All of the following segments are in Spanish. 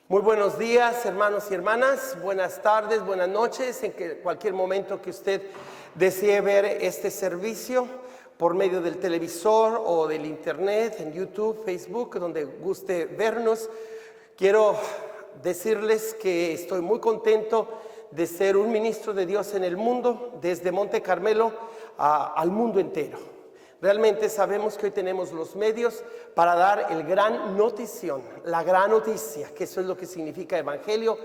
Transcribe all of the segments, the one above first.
Muy buenos días, hermanos y hermanas, buenas tardes, buenas noches, en cualquier momento que usted desee ver este servicio por medio del televisor o del internet, en YouTube, Facebook, donde guste vernos. Quiero decirles que estoy muy contento de ser un ministro de Dios en el mundo, desde Monte Carmelo al mundo entero. Realmente sabemos que hoy tenemos los medios para dar el gran notición, la gran noticia, que eso es lo que significa evangelio,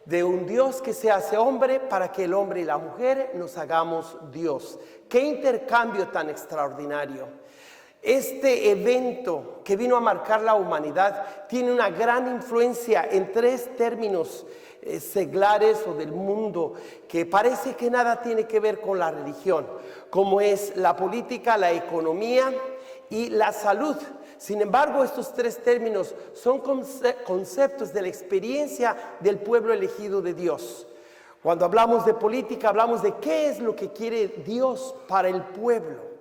de un Dios que se hace hombre para que el hombre y la mujer nos hagamos Dios. ¡Qué intercambio tan extraordinario! Este evento que vino a marcar la humanidad tiene una gran influencia en tres términos seglares o del mundo que parece que nada tiene que ver con la religión, como es la política, la economía y la salud. Sin embargo, estos tres términos son conceptos de la experiencia del pueblo elegido de Dios. Cuando hablamos de política, hablamos de qué es lo que quiere Dios para el pueblo.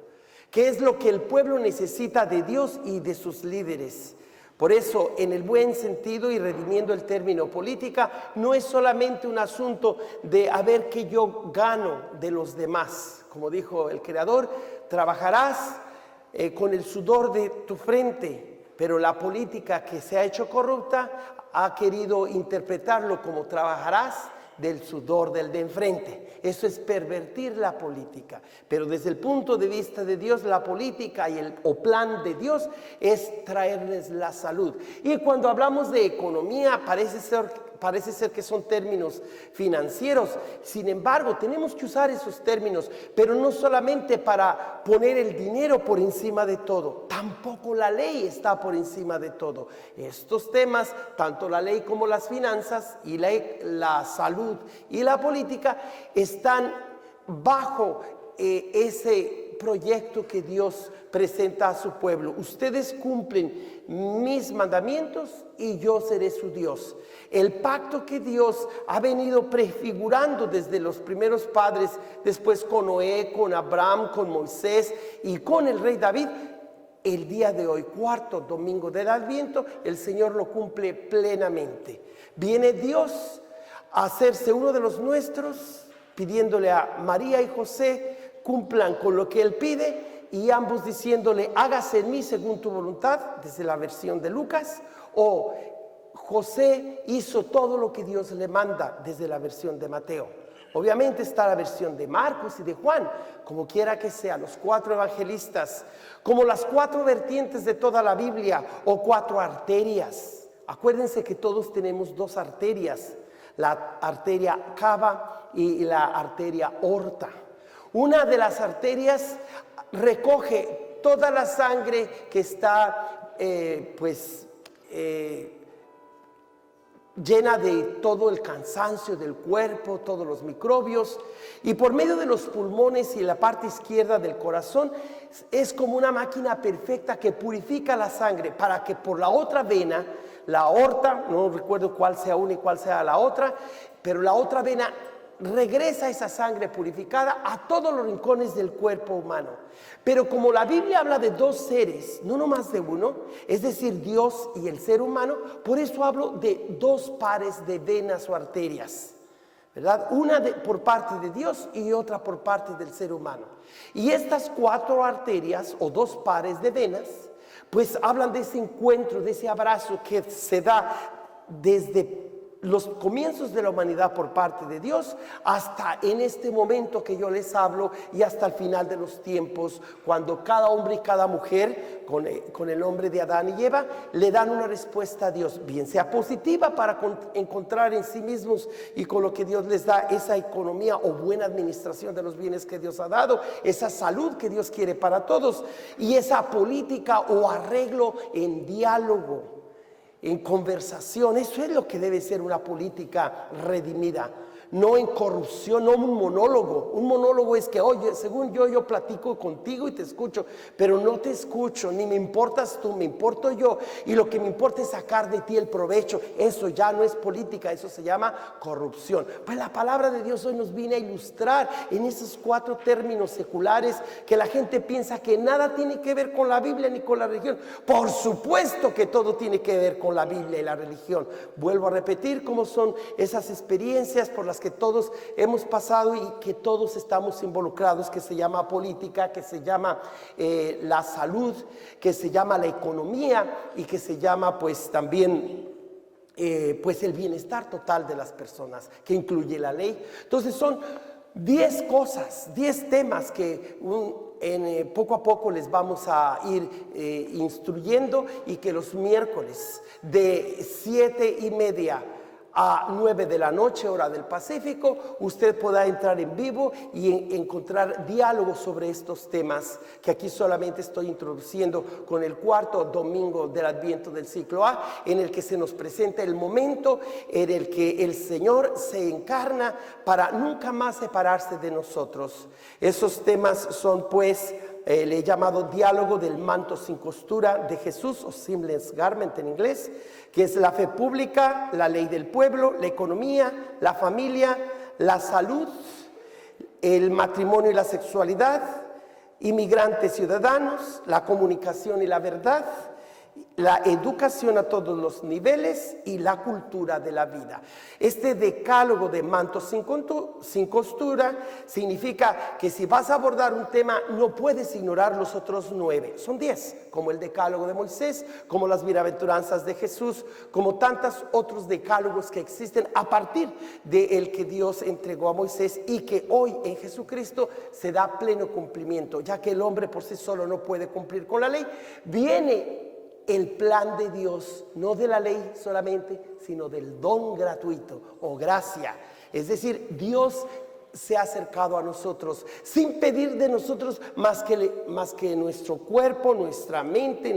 ¿Qué es lo que el pueblo necesita de Dios y de sus líderes? Por eso, en el buen sentido y redimiendo el término política, no es solamente un asunto de a ver qué yo gano de los demás. Como dijo el Creador, trabajarás con el sudor de tu frente, pero la política que se ha hecho corrupta ha querido interpretarlo como trabajarás del sudor del de enfrente. Eso es pervertir la política. Pero desde el punto de vista de Dios, la política o plan de Dios es traerles la salud. Y cuando hablamos de economía, parece ser que son términos financieros. Sin embargo, tenemos que usar esos términos, pero no solamente para poner el dinero por encima de todo. Tampoco la ley está por encima de todo. Estos temas, tanto la ley como las finanzas y la salud y la política, están bajo ese proyecto que Dios presenta a su pueblo. Ustedes cumplen mis mandamientos y yo seré su Dios. El pacto que Dios ha venido prefigurando desde los primeros padres, después con Noé, con Abraham, con Moisés y con el rey David, el día de hoy, cuarto domingo del Adviento, el Señor lo cumple plenamente. Viene Dios a hacerse uno de los nuestros, pidiéndole a María y José cumplan con lo que Él pide, y ambos diciéndole, hágase en mí según tu voluntad, desde la versión de Lucas, o José hizo todo lo que Dios le manda, desde la versión de Mateo. Obviamente está la versión de Marcos y de Juan, como quiera que sea, los cuatro evangelistas, como las cuatro vertientes de toda la Biblia, o cuatro arterias. Acuérdense que todos tenemos dos arterias, la arteria cava y la arteria aorta. Una de las arterias recoge toda la sangre que está llena de todo el cansancio del cuerpo, todos los microbios, y por medio de los pulmones y la parte izquierda del corazón es como una máquina perfecta que purifica la sangre para que por la otra vena, la aorta, no recuerdo cuál sea una y cuál sea la otra, pero la otra vena regresa esa sangre purificada a todos los rincones del cuerpo humano. Pero como la Biblia habla de dos seres, no nomás de uno, es decir, Dios y el ser humano, por eso hablo de dos pares de venas o arterias, ¿verdad? Una por parte de Dios y otra por parte del ser humano. Y estas cuatro arterias o dos pares de venas, pues hablan de ese encuentro, de ese abrazo que se da desde los comienzos de la humanidad por parte de Dios hasta en este momento que yo les hablo, y hasta el final de los tiempos, cuando cada hombre y cada mujer con el nombre de Adán y Eva le dan una respuesta a Dios, bien sea positiva para encontrar en sí mismos y con lo que Dios les da esa economía o buena administración de los bienes que Dios ha dado, esa salud que Dios quiere para todos, y esa política o arreglo en diálogo, en conversación. Eso es lo que debe ser una política redimida. no en corrupción, no un monólogo. Un monólogo es que, oye, según yo platico contigo y te escucho, pero no te escucho, ni me importas tú, me importo yo, y lo que me importa es sacar de ti el provecho. Eso ya no es política, eso se llama corrupción. Pues la palabra de Dios hoy nos viene a ilustrar en esos 4 términos seculares que la gente piensa que nada tiene que ver con la Biblia ni con la religión. Por supuesto que todo tiene que ver con la Biblia y la religión. Vuelvo a repetir cómo son esas experiencias por las que todos hemos pasado y que todos estamos involucrados, que se llama política, que se llama la salud, que se llama la economía y que se llama pues también pues el bienestar total de las personas, que incluye la ley. Entonces son 10 cosas, 10 temas que poco a poco les vamos a ir instruyendo, y que los miércoles de 7:30 a 9 de la noche, hora del Pacífico, usted podrá entrar en vivo y encontrar diálogos sobre estos temas que aquí solamente estoy introduciendo con el 4º domingo del Adviento del ciclo A, en el que se nos presenta el momento en el que el Señor se encarna para nunca más separarse de nosotros. Esos temas son pues le he llamado diálogo del manto sin costura de Jesús, o Seamless Garment en inglés, que es la fe pública, la ley del pueblo, la economía, la familia, la salud, el matrimonio y la sexualidad, inmigrantes ciudadanos, la comunicación y la verdad, la educación a todos los niveles y la cultura de la vida. Este decálogo de manto sin costura significa que si vas a abordar un tema no puedes ignorar los otros 9. Son 10, como el decálogo de Moisés, como las bienaventuranzas de Jesús, como tantos otros decálogos que existen a partir del que Dios entregó a Moisés y que hoy en Jesucristo se da pleno cumplimiento, ya que el hombre por sí solo no puede cumplir con la ley. Viene el plan de Dios, no de la ley solamente, sino del don gratuito o gracia. Es decir, Dios se ha acercado a nosotros sin pedir de nosotros más que nuestro cuerpo, nuestra mente,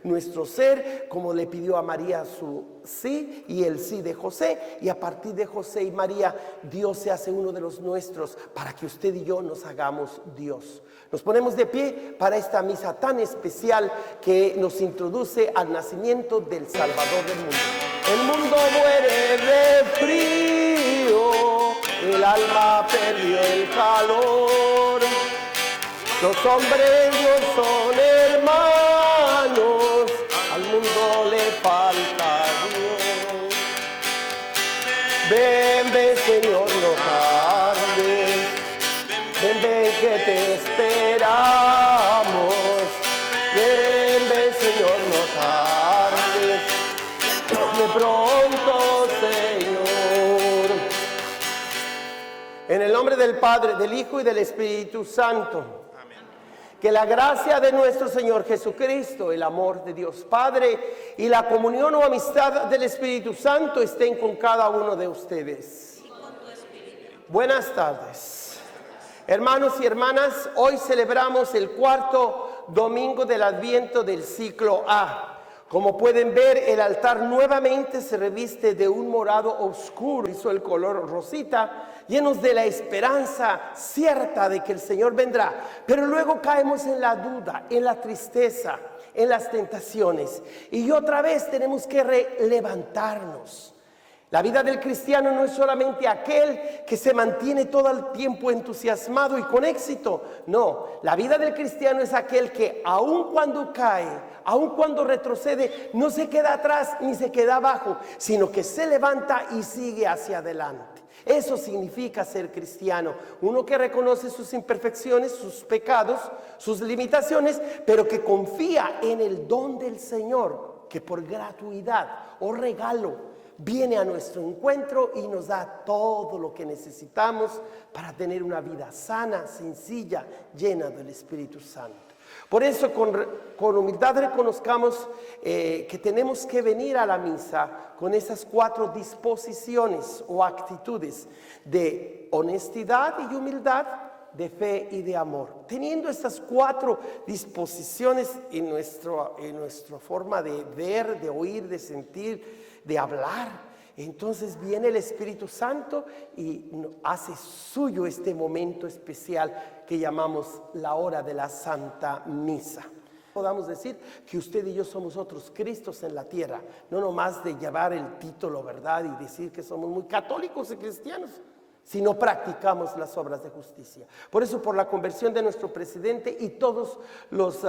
nuestro ser, como le pidió a María su sí y el sí de José, y a partir de José y María Dios se hace uno de los nuestros para que usted y yo nos hagamos Dios. Nos ponemos de pie para esta misa tan especial que nos introduce al nacimiento del Salvador del mundo. El mundo muere de frío, el alma perdió el calor, los hombres no son hermanos, al mundo le falta Dios. Ven, ven Señor, no tardes, ven, ven que te esperamos, ven, ven Señor, no tardes, de pronto Señor. En el nombre del Padre, del Hijo y del Espíritu Santo. Amén. Que la gracia de nuestro Señor Jesucristo, el amor de Dios Padre y la comunión o amistad del Espíritu Santo estén con cada uno de ustedes. Y con tu espíritu. Buenas tardes. Hermanos y hermanas, hoy celebramos el 4º domingo del Adviento del ciclo A. Como pueden ver, el altar nuevamente se reviste de un morado oscuro, hizo el color rosita, llenos de la esperanza cierta de que el Señor vendrá. Pero luego caemos en la duda, en la tristeza, en las tentaciones. Y otra vez tenemos que levantarnos. La vida del cristiano no es solamente aquel que se mantiene todo el tiempo entusiasmado y con éxito. No, la vida del cristiano es aquel que aun cuando cae, aun cuando retrocede, no se queda atrás ni se queda abajo, sino que se levanta y sigue hacia adelante. Eso significa ser cristiano, uno que reconoce sus imperfecciones, sus pecados, sus limitaciones, pero que confía en el don del Señor, que por gratuidad o regalo viene a nuestro encuentro y nos da todo lo que necesitamos para tener una vida sana, sencilla, llena del Espíritu Santo. Por eso con humildad reconozcamos que tenemos que venir a la misa con esas 4 disposiciones o actitudes de honestidad y humildad, de fe y de amor. Teniendo estas 4 disposiciones en nuestra forma de ver, de oír, de sentir, de hablar, Entonces viene el Espíritu Santo y hace suyo este momento especial que llamamos la hora de la Santa Misa. Podamos decir que usted y yo somos otros Cristos en la tierra, no nomás de llevar el título, ¿verdad? Y decir que somos muy católicos y cristianos, si no practicamos las obras de justicia. Por eso, por la conversión de nuestro presidente y todos los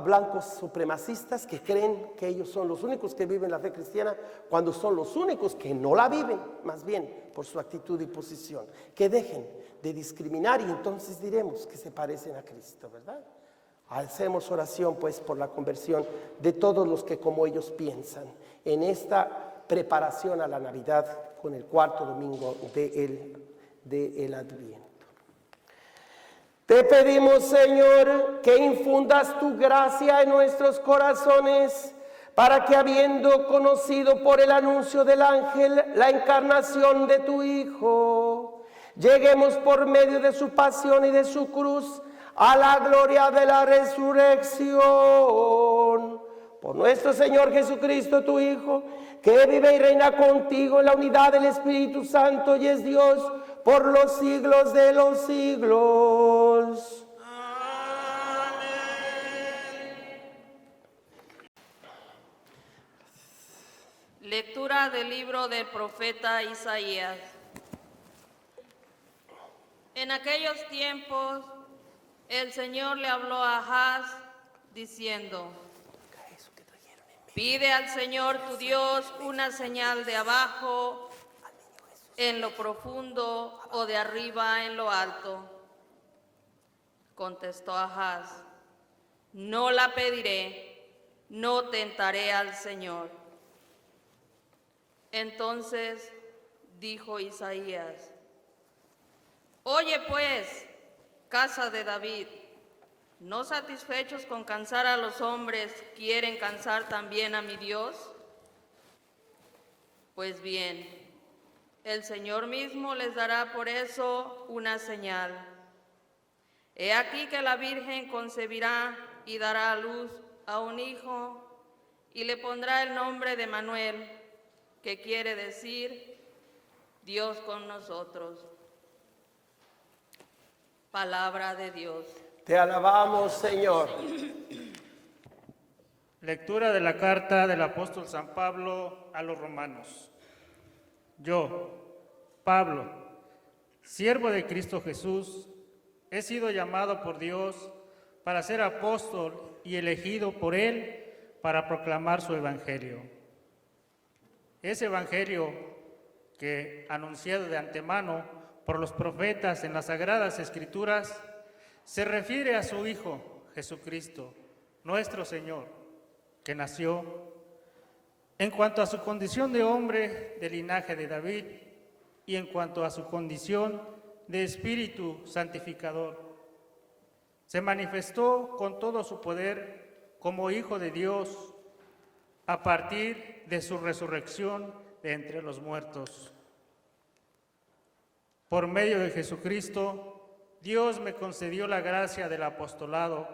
blancos supremacistas que creen que ellos son los únicos que viven la fe cristiana, cuando son los únicos que no la viven, más bien por su actitud y posición, que dejen de discriminar y entonces diremos que se parecen a Cristo, ¿verdad? Hacemos oración pues por la conversión de todos los que como ellos piensan en esta preparación a la Navidad con el cuarto domingo del Adviento. Te pedimos, Señor, que infundas tu gracia en nuestros corazones para que, habiendo conocido por el anuncio del ángel la encarnación de tu Hijo, lleguemos por medio de su pasión y de su cruz a la gloria de la resurrección. Por nuestro Señor Jesucristo, tu Hijo, que vive y reina contigo en la unidad del Espíritu Santo y es Dios por los siglos de los siglos. Amén. Lectura del libro del profeta Isaías. En aquellos tiempos el Señor le habló a Ahaz diciendo: pide al Señor tu Dios una señal de abajo en lo profundo o de arriba en lo alto. Contestó Ahaz: no la pediré, no tentaré al Señor. Entonces dijo Isaías: oye pues, casa de David, ¿no satisfechos con cansar a los hombres, quieren cansar también a mi Dios? Pues bien, el Señor mismo les dará por eso una señal. He aquí que la Virgen concebirá y dará a luz a un hijo y le pondrá el nombre de Manuel, que quiere decir Dios con nosotros. Palabra de Dios. Te alabamos, Señor. Lectura de la carta del apóstol San Pablo a los romanos. Yo, Pablo, siervo de Cristo Jesús, he sido llamado por Dios para ser apóstol y elegido por Él para proclamar su evangelio. Ese evangelio que, anunciado de antemano por los profetas en las Sagradas Escrituras, se refiere a su Hijo, Jesucristo, nuestro Señor, que nació en cuanto a su condición de hombre del linaje de David y en cuanto a su condición de Espíritu Santificador. Se manifestó con todo su poder como Hijo de Dios a partir de su resurrección de entre los muertos. Por medio de Jesucristo, Dios me concedió la gracia del apostolado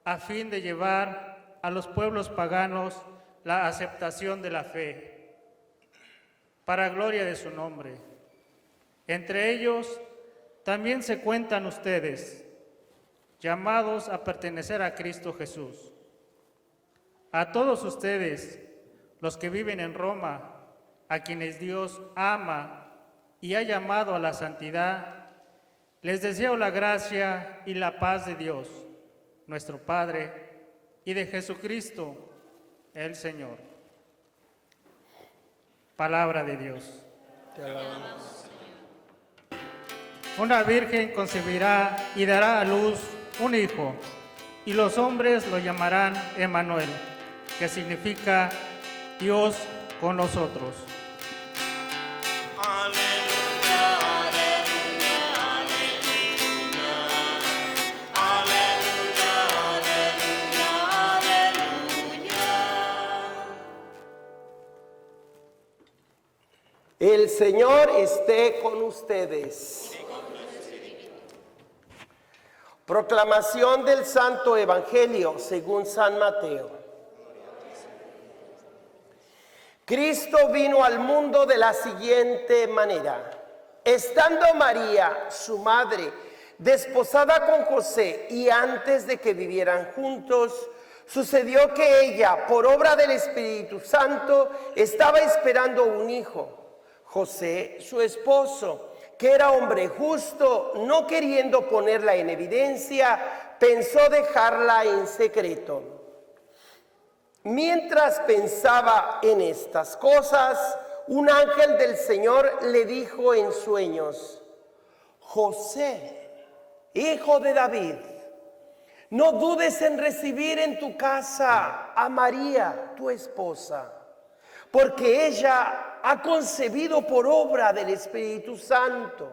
a fin de llevar a los pueblos paganos la aceptación de la fe, para gloria de su nombre. Entre ellos también se cuentan ustedes, llamados a pertenecer a Cristo Jesús. A todos ustedes, los que viven en Roma, a quienes Dios ama y ha llamado a la santidad, les deseo la gracia y la paz de Dios, nuestro Padre, y de Jesucristo, el Señor. Palabra de Dios. Te alabamos. Una virgen concebirá y dará a luz un hijo, y los hombres lo llamarán Emmanuel, que significa Dios con nosotros. El Señor esté con ustedes. Proclamación del Santo Evangelio según San Mateo. Cristo vino al mundo de la siguiente manera. Estando María, su madre, desposada con José y antes de que vivieran juntos, sucedió que ella, por obra del Espíritu Santo, estaba esperando un hijo. José, su esposo, que era hombre justo, no queriendo ponerla en evidencia, pensó dejarla en secreto. Mientras pensaba en estas cosas, un ángel del Señor le dijo en sueños: José, hijo de David, no dudes en recibir en tu casa a María, tu esposa, porque ella ha concebido por obra del Espíritu Santo.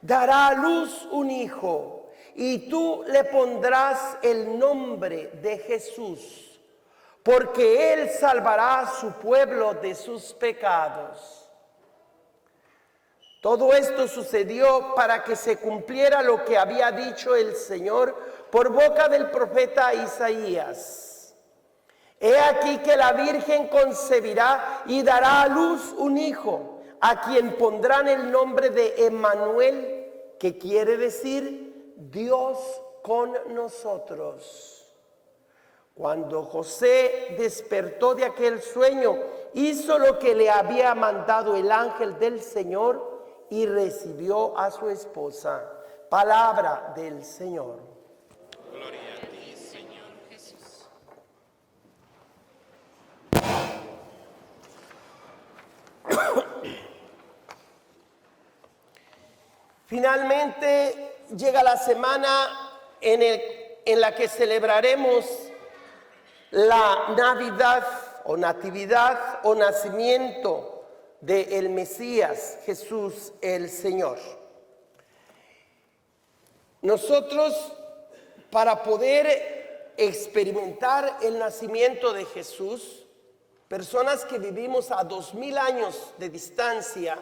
Dará a luz un hijo y tú le pondrás el nombre de Jesús, porque él salvará a su pueblo de sus pecados. Todo esto sucedió para que se cumpliera lo que había dicho el Señor por boca del profeta Isaías. He aquí que la Virgen concebirá y dará a luz un hijo, a quien pondrán el nombre de Emmanuel, que quiere decir Dios con nosotros. Cuando José despertó de aquel sueño, hizo lo que le había mandado el ángel del Señor y recibió a su esposa. Palabra del Señor. Gloria a ti, Señor Jesús. Finalmente llega la semana en la que celebraremos la Navidad o Natividad o nacimiento del Mesías, Jesús el Señor. Nosotros, para poder experimentar el nacimiento de Jesús, personas que vivimos a 2000 años de distancia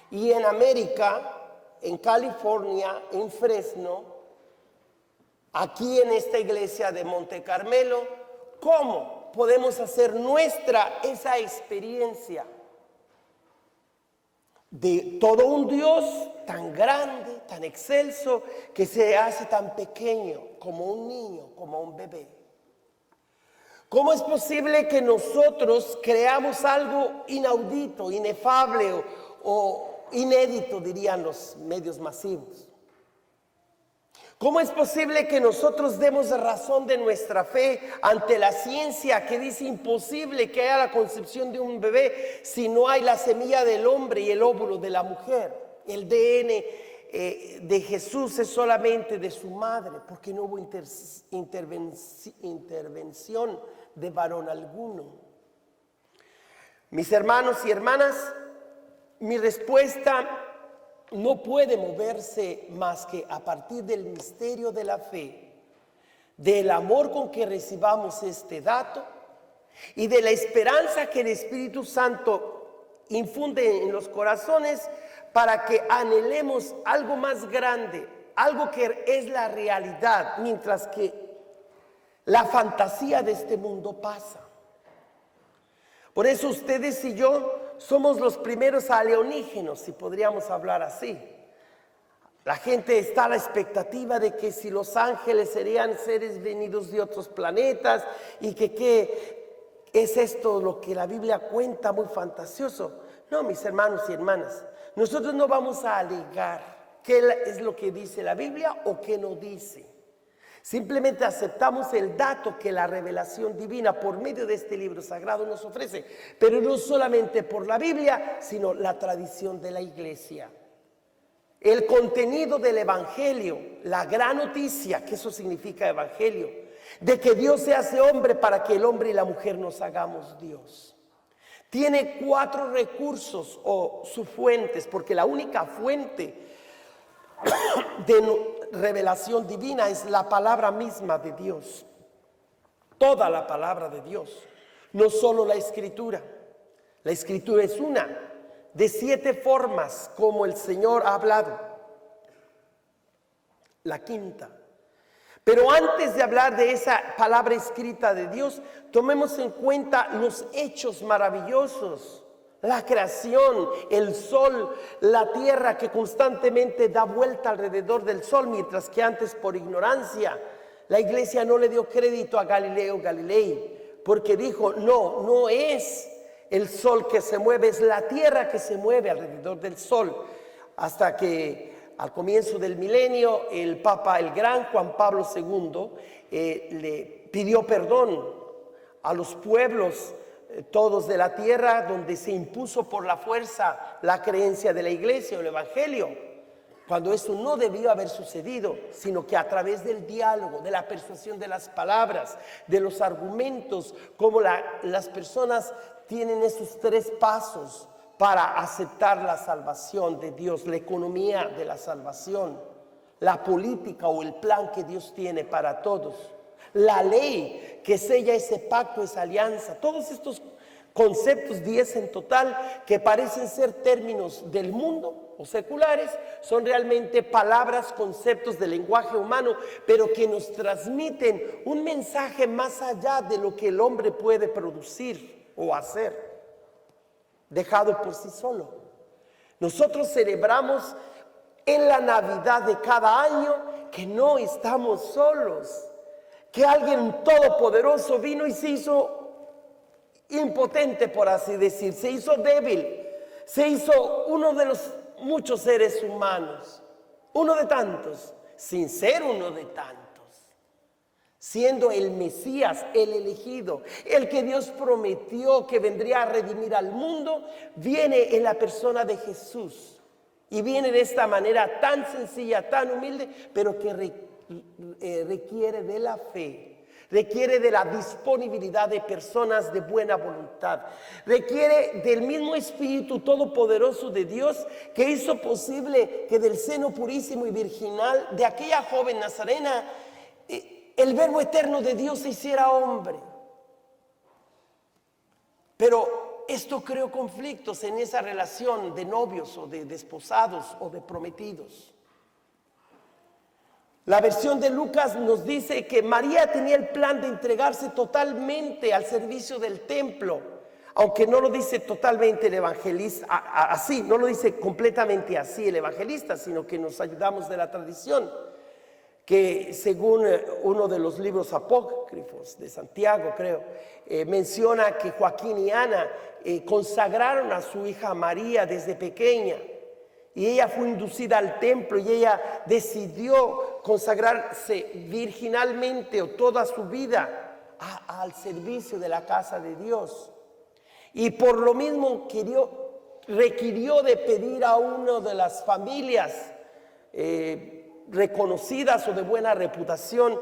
y en América, en California, en Fresno, aquí en esta iglesia de Monte Carmelo, ¿cómo podemos hacer nuestra esa experiencia de todo un Dios tan grande, tan excelso, que se hace tan pequeño como un niño, como un bebé? ¿Cómo es posible que nosotros creamos algo inaudito, inefable o inédito, dirían los medios masivos? ¿Cómo es posible que nosotros demos razón de nuestra fe ante la ciencia que dice imposible que haya la concepción de un bebé si no hay la semilla del hombre y el óvulo de la mujer? El DN de Jesús es solamente de su madre, porque no hubo intervención de varón alguno. Mis hermanos y hermanas, mi respuesta no puede moverse más que a partir del misterio de la fe, del amor con que recibamos este dato y de la esperanza que el Espíritu Santo infunde en los corazones para que anhelemos algo más grande, algo que es la realidad, mientras que la fantasía de este mundo pasa. Por eso ustedes y yo somos los primeros alienígenos, si podríamos hablar así. La gente está a la expectativa de que si los ángeles serían seres venidos de otros planetas y que qué es esto lo que la Biblia cuenta, muy fantasioso. No, mis hermanos y hermanas, nosotros no vamos a alegar qué es lo que dice la Biblia o qué no dice. Simplemente aceptamos el dato que la revelación divina por medio de este libro sagrado nos ofrece, pero no solamente por la Biblia, sino la tradición de la iglesia. El contenido del evangelio, la gran noticia, que eso significa evangelio, de que Dios se hace hombre para que el hombre y la mujer nos hagamos Dios. Tiene 4 recursos o subfuentes, porque la única fuente de revelación divina es la palabra misma de Dios. Toda la palabra de Dios, no solo la escritura. La escritura es una de 7 formas como el Señor ha hablado. La quinta. Pero antes de hablar de esa palabra escrita de Dios, tomemos en cuenta los hechos maravillosos, la creación, el sol, la tierra que constantemente da vuelta alrededor del sol, mientras que antes por ignorancia la iglesia no le dio crédito a Galileo Galilei, porque dijo, no es el sol que se mueve, es la tierra que se mueve alrededor del sol, hasta que al comienzo del milenio, el Papa, el gran Juan Pablo II, le pidió perdón a los pueblos todos de la tierra, donde se impuso por la fuerza la creencia de la iglesia o el evangelio, cuando eso no debió haber sucedido, sino que a través del diálogo, de la persuasión de las palabras, de los argumentos, como las personas tienen esos 3 pasos para aceptar la salvación de Dios, la economía de la salvación, la política o el plan que Dios tiene para todos, la ley que sella ese pacto, esa alianza. Todos estos conceptos, 10 en total, que parecen ser términos del mundo o seculares, son realmente palabras, conceptos del lenguaje humano, pero que nos transmiten un mensaje más allá de lo que el hombre puede producir o hacer, dejado por sí solo. Nosotros celebramos en la Navidad de cada año que no estamos solos, que alguien todopoderoso vino y se hizo impotente, por así decir, se hizo débil, se hizo uno de los muchos seres humanos, uno de tantos, sin ser uno de tantos, siendo el Mesías, el elegido, el que Dios prometió que vendría a redimir al mundo, viene en la persona de Jesús. Y viene de esta manera tan sencilla, tan humilde, pero que requiere de la fe. Requiere de la disponibilidad de personas de buena voluntad. Requiere del mismo Espíritu Todopoderoso de Dios que hizo posible que del seno purísimo y virginal de aquella joven nazarena el Verbo eterno de Dios se hiciera hombre. Pero esto creó conflictos en esa relación de novios o de desposados o de prometidos. La versión de Lucas nos dice que María tenía el plan de entregarse totalmente al servicio del templo, aunque no lo dice totalmente el evangelista, así, no lo dice completamente así el evangelista, sino que nos ayudamos de la tradición, que según uno de los libros apócrifos de Santiago, creo, menciona que Joaquín y Ana consagraron a su hija María desde pequeña. Y ella fue inducida al templo y ella decidió consagrarse virginalmente o toda su vida al servicio de la casa de Dios. Y por lo mismo requirió de pedir a una de las familias reconocidas o de buena reputación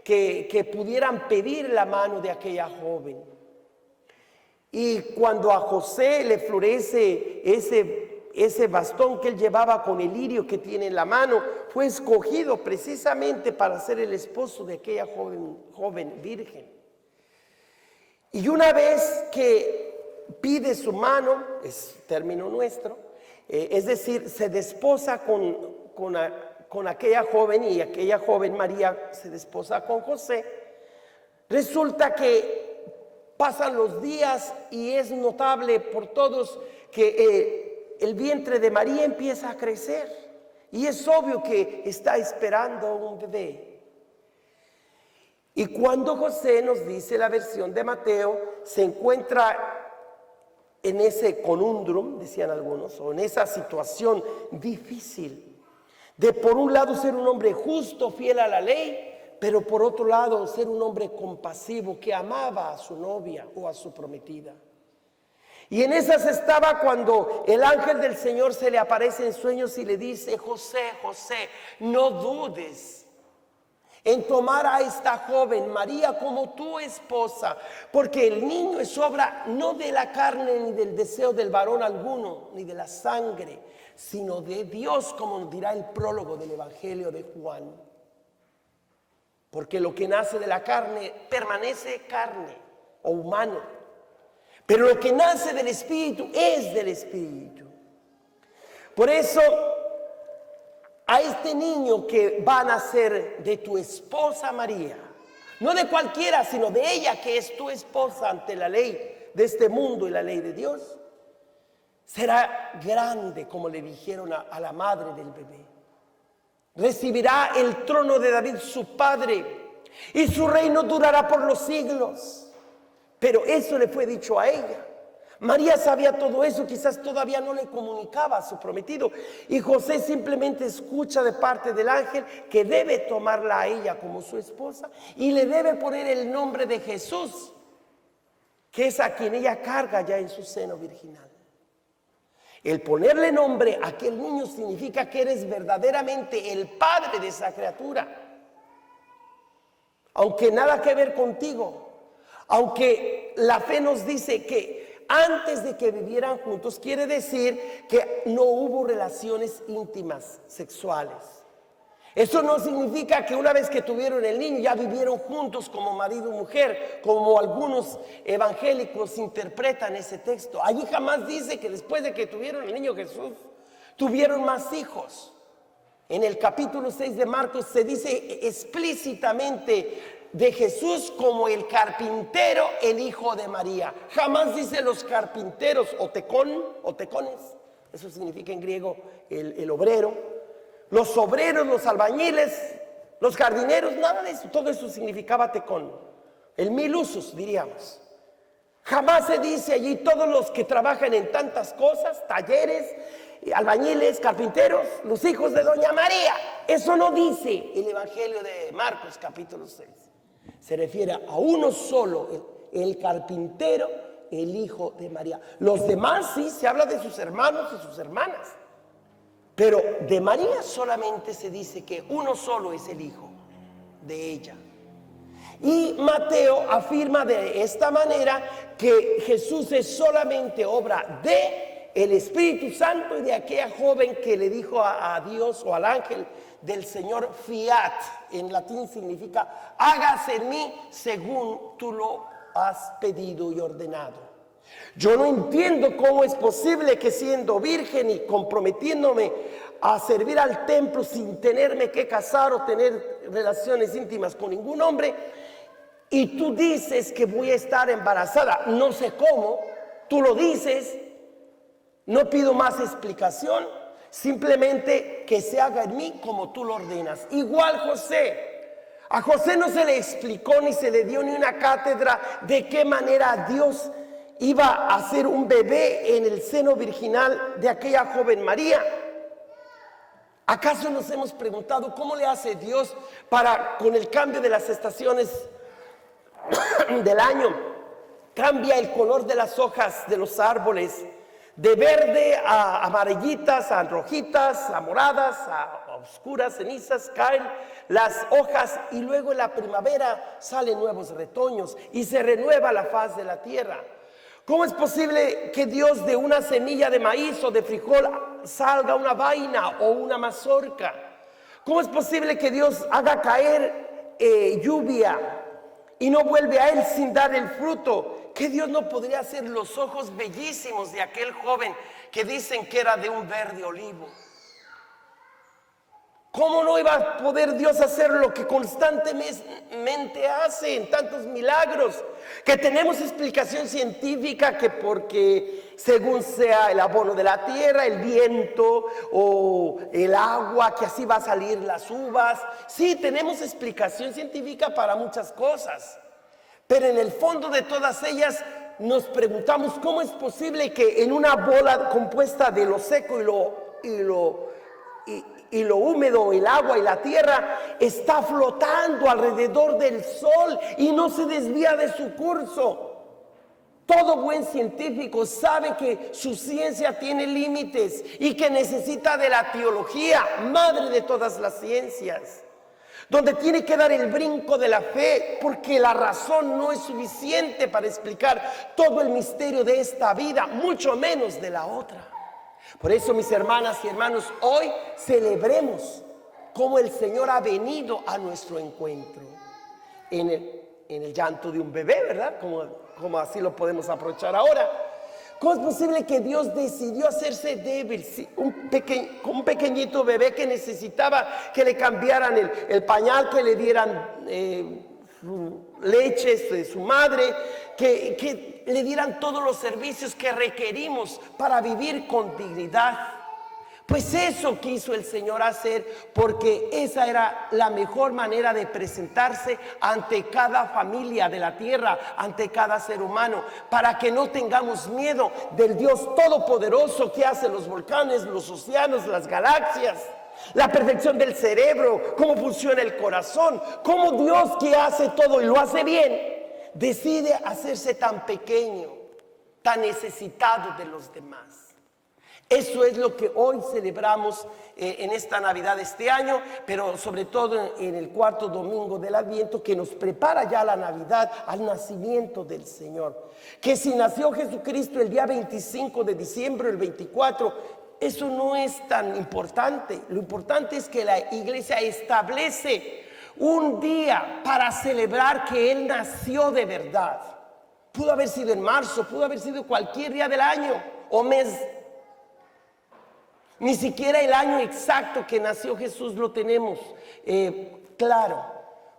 que pudieran pedir la mano de aquella joven. Y cuando a José le florece ese bastón que él llevaba con el lirio que tiene en la mano, fue escogido precisamente para ser el esposo de aquella joven virgen. Y una vez que pide su mano, es término nuestro, es decir, se desposa con aquella joven, y aquella joven María se desposa con José, resulta que pasan los días y es notable por todos que el vientre de María empieza a crecer y es obvio que está esperando un bebé. Y cuando José, nos dice la versión de Mateo, se encuentra en ese conundrum, decían algunos, o en esa situación difícil de por un lado ser un hombre justo, fiel a la ley, pero por otro lado ser un hombre compasivo que amaba a su novia o a su prometida. Y en esas estaba cuando el ángel del Señor se le aparece en sueños y le dice: José, José, no dudes en tomar a esta joven María como tu esposa, porque el niño es obra no de la carne ni del deseo del varón alguno, ni de la sangre, sino de Dios, como nos dirá el prólogo del Evangelio de Juan. Porque lo que nace de la carne permanece carne o humano. Pero lo que nace del Espíritu es del Espíritu. Por eso, a este niño que va a nacer de tu esposa María, no de cualquiera, sino de ella que es tu esposa ante la ley de este mundo y la ley de Dios, será grande, como le dijeron a la madre del bebé. Recibirá el trono de David su padre y su reino durará por los siglos. Pero eso le fue dicho a ella. María sabía todo eso, quizás todavía no le comunicaba a su prometido. Y José simplemente escucha de parte del ángel que debe tomarla a ella como su esposa y le debe poner el nombre de Jesús, que es a quien ella carga ya en su seno virginal. El ponerle nombre a aquel niño significa que eres verdaderamente el padre de esa criatura. Aunque nada que ver contigo, aunque la fe nos dice que antes de que vivieran juntos, quiere decir que no hubo relaciones íntimas sexuales. Eso no significa que una vez que tuvieron el niño ya vivieron juntos como marido y mujer, como algunos evangélicos interpretan ese texto. Allí jamás dice que después de que tuvieron el niño Jesús, tuvieron más hijos. En el capítulo 6 de Marcos se dice explícitamente de Jesús como el carpintero, el hijo de María. Jamás dice los carpinteros o tecones, eso significa en griego el obrero. Los obreros, los albañiles, los jardineros, nada de eso. Todo eso significaba tecón. El mil usos, diríamos. Jamás se dice allí todos los que trabajan en tantas cosas, talleres, albañiles, carpinteros, los hijos de Doña María. Eso no dice el Evangelio de Marcos capítulo 6. Se refiere a uno solo, el carpintero, el hijo de María. Los demás sí se habla de sus hermanos y sus hermanas. Pero de María solamente se dice que uno solo es el hijo de ella. Y Mateo afirma de esta manera que Jesús es solamente obra de el Espíritu Santo y de aquella joven que le dijo a Dios o al ángel del Señor fiat. En latín significa hágase en mí según tú lo has pedido y ordenado. Yo no entiendo cómo es posible que siendo virgen y comprometiéndome a servir al templo sin tenerme que casar o tener relaciones íntimas con ningún hombre, y tú dices que voy a estar embarazada. No sé cómo, tú lo dices, no pido más explicación, simplemente que se haga en mí como tú lo ordenas. Igual José. A José no se le explicó ni se le dio ni una cátedra de qué manera Dios iba a hacer un bebé en el seno virginal de aquella joven María. ¿Acaso nos hemos preguntado cómo le hace Dios para, con el cambio de las estaciones del año, cambia el color de las hojas de los árboles, de verde a amarillitas, a rojitas, a moradas, a oscuras, cenizas, caen las hojas y luego en la primavera salen nuevos retoños y se renueva la faz de la tierra? ¿Cómo es posible que Dios de una semilla de maíz o de frijol salga una vaina o una mazorca? ¿Cómo es posible que Dios haga caer lluvia y no vuelve a él sin dar el fruto? ¿Qué Dios no podría hacer los ojos bellísimos de aquel joven que dicen que era de un verde olivo? ¿Cómo no iba a poder Dios hacer lo que constantemente hace en tantos milagros? Que tenemos explicación científica que porque según sea el abono de la tierra, el viento o el agua, que así va a salir las uvas. Sí, tenemos explicación científica para muchas cosas. Pero en el fondo de todas ellas nos preguntamos cómo es posible que en una bola compuesta de lo seco y lo húmedo, el agua y la tierra, está flotando alrededor del sol y no se desvía de su curso. Todo buen científico sabe que su ciencia tiene límites y que necesita de la teología, madre de todas las ciencias, donde tiene que dar el brinco de la fe, porque la razón no es suficiente para explicar todo el misterio de esta vida, mucho menos de la otra. Por eso, mis hermanas y hermanos, hoy celebremos cómo el Señor ha venido a nuestro encuentro en el llanto de un bebé, ¿verdad? Como así lo podemos aprovechar ahora. ¿Cómo es posible que Dios decidió hacerse débil? Sí, un pequeñito bebé que necesitaba que le cambiaran el pañal, que le dieran leche de su madre, que le dieran todos los servicios que requerimos para vivir con dignidad. Pues eso quiso el Señor hacer, porque esa era la mejor manera de presentarse ante cada familia de la tierra, ante cada ser humano, para que no tengamos miedo del Dios todopoderoso que hace los volcanes, los océanos, las galaxias, la perfección del cerebro, cómo funciona el corazón, cómo Dios, que hace todo y lo hace bien, decide hacerse tan pequeño, tan necesitado de los demás. Eso es lo que hoy celebramos en esta Navidad de este año, pero sobre todo en el cuarto domingo del Adviento, que nos prepara ya la Navidad al nacimiento del Señor. Que si nació Jesucristo el día 25 de diciembre, el 24, eso no es tan importante. Lo importante es que la iglesia establece un día para celebrar que Él nació de verdad. Pudo haber sido en marzo, pudo haber sido cualquier día del año o mes. Ni siquiera el año exacto que nació Jesús lo tenemos claro,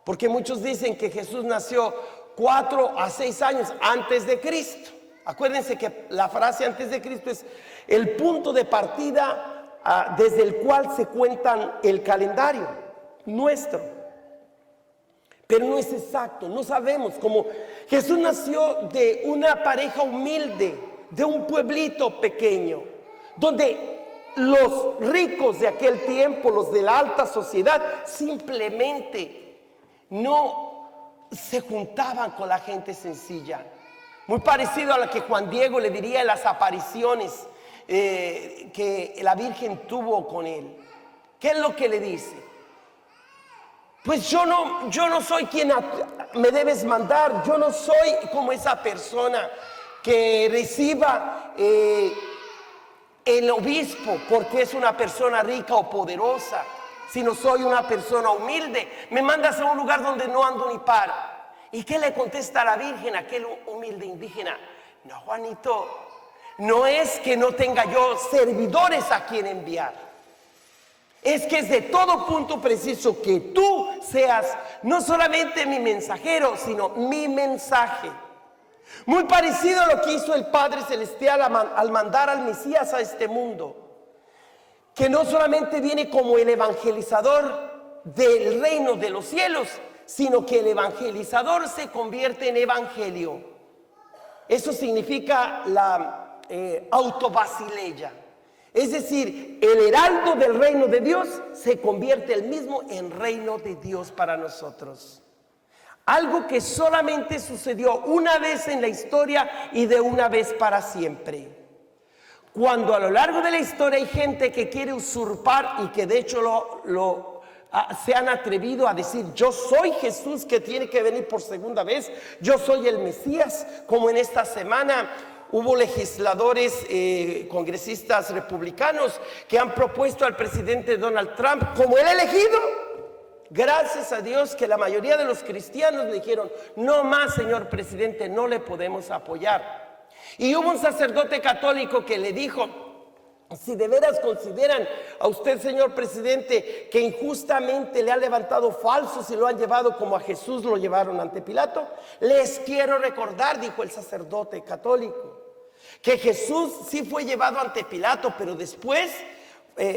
porque muchos dicen que Jesús nació 4 a 6 años antes de Cristo. Acuérdense que la frase antes de Cristo es el punto de partida desde el cual se cuentan el calendario nuestro. Pero no es exacto, no sabemos. Como Jesús nació de una pareja humilde, de un pueblito pequeño, donde los ricos de aquel tiempo, los de la alta sociedad, simplemente no se juntaban con la gente sencilla. Muy parecido a lo que Juan Diego le diría en las apariciones que la Virgen tuvo con él. ¿Qué es lo que le dice? Pues yo no soy quien me debes mandar. Yo no soy como esa persona que reciba el obispo porque es una persona rica o poderosa, sino soy una persona humilde. Me mandas a un lugar donde no ando ni paro. ¿Y qué le contesta a la Virgen, aquel humilde indígena? No, Juanito, no es que no tenga yo servidores a quien enviar. Es que es de todo punto preciso que tú seas no solamente mi mensajero, sino mi mensaje. Muy parecido a lo que hizo el Padre Celestial al mandar al Mesías a este mundo, que no solamente viene como el evangelizador del reino de los cielos, sino que el evangelizador se convierte en evangelio. Eso significa la autobasileia, es decir, el heraldo del reino de Dios se convierte él mismo en reino de Dios para nosotros. Algo que solamente sucedió una vez en la historia y de una vez para siempre. Cuando a lo largo de la historia hay gente que quiere usurpar y que de hecho se han atrevido a decir: yo soy Jesús que tiene que venir por segunda vez, yo soy el Mesías, como en esta semana hubo legisladores, congresistas republicanos que han propuesto al presidente Donald Trump como el elegido. Gracias a Dios que la mayoría de los cristianos le dijeron: no más, señor presidente, no le podemos apoyar. Y hubo un sacerdote católico que le dijo: si de veras consideran a usted, señor presidente, que injustamente le han levantado falsos y lo han llevado como a Jesús lo llevaron ante Pilato, les quiero recordar, dijo el sacerdote católico, que Jesús sí fue llevado ante Pilato, pero después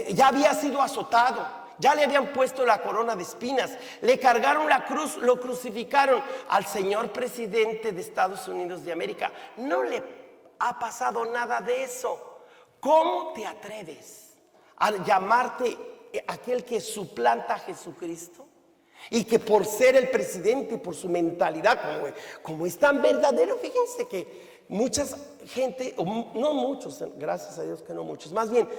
ya había sido azotado. Ya le habían puesto la corona de espinas, le cargaron la cruz, lo crucificaron. Al señor presidente de Estados Unidos de América no le ha pasado nada de eso. ¿Cómo te atreves a llamarte aquel que suplanta a Jesucristo? Y que por ser el presidente y por su mentalidad, como es tan verdadero, fíjense que mucha gente, no muchos, gracias a Dios que no muchos, más bien